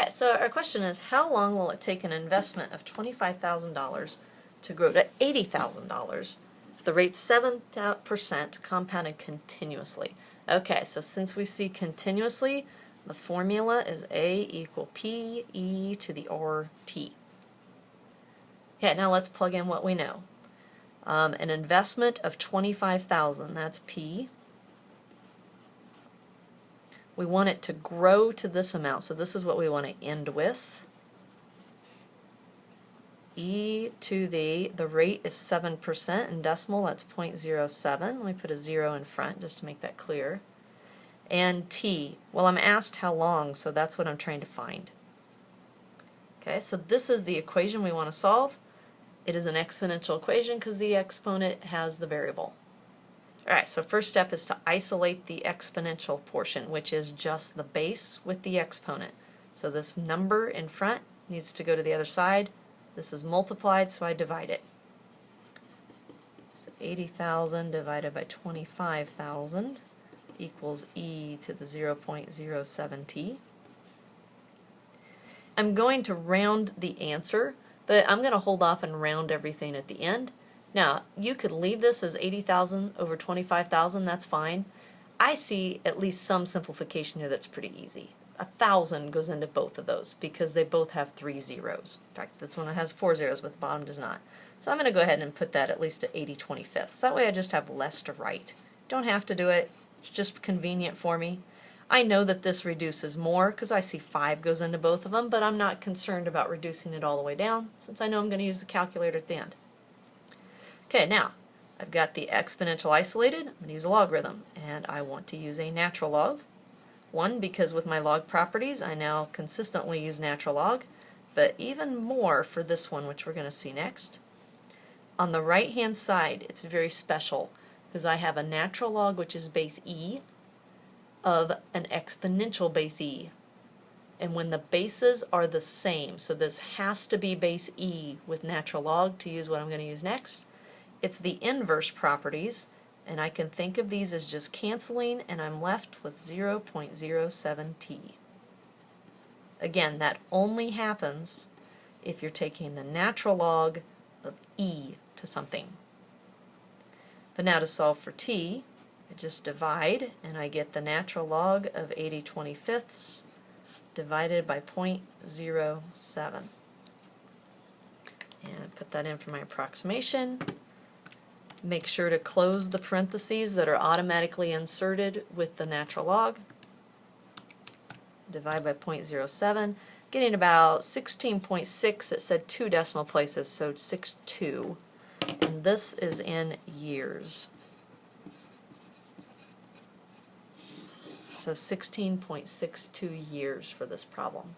Okay, so our question is, how long will it take an investment of $25,000 to grow to $80,000 if the rate's 7% compounded continuously? Okay, so since we see continuously, the formula is A equal P e to the RT. Okay, now let's plug in what we know. An investment of $25,000, that's P. We want it to grow to this amount, so this is what we want to end with. E to the rate is 7%, in decimal that's 0.07. Let me put a 0 in front just to make that clear. And T, well, I'm asked how long, so that's what I'm trying to find. Okay, so this is the equation we want to solve. It is an exponential equation because the exponent has the variable. Alright, so first step is to isolate the exponential portion, which is just the base with the exponent. So this number in front needs to go to the other side. This is multiplied, so I divide it. So 80,000 divided by 25,000 equals e to the 0.07t. I'm going to round the answer, but I'm going to hold off and round everything at the end. Now, you could leave this as 80,000 over 25,000, that's fine. I see at least some simplification here that's pretty easy. 1,000 goes into both of those because they both have 3 zeros. In fact, this one has 4 zeros, but the bottom does not. So I'm going to go ahead and put that at least at 80/25. That way I just have less to write. Don't have to do it. It's just convenient for me. I know that this reduces more because I see 5 goes into both of them, but I'm not concerned about reducing it all the way down since I know I'm going to use the calculator at the end. Okay, now I've got the exponential isolated. I'm going to use a logarithm, and I want to use a natural log. One, because with my log properties I now consistently use natural log, but even more for this one, which we're going to see next. On the right hand side it's very special because I have a natural log which is base e of an exponential base e. And when the bases are the same, so this has to be base e with natural log to use what I'm going to use next, it's the inverse properties, and I can think of these as just canceling, and I'm left with 0.07t. Again, that only happens if you're taking the natural log of e to something. But now to solve for t, I just divide, and I get the natural log of 80/25 divided by 0.07. And put that in for my approximation. Make sure to close the parentheses that are automatically inserted with the natural log. Divide by 0.07, getting about 16.6. It said 2 decimal places, so 6.2. And this is in years. So 16.62 years for this problem.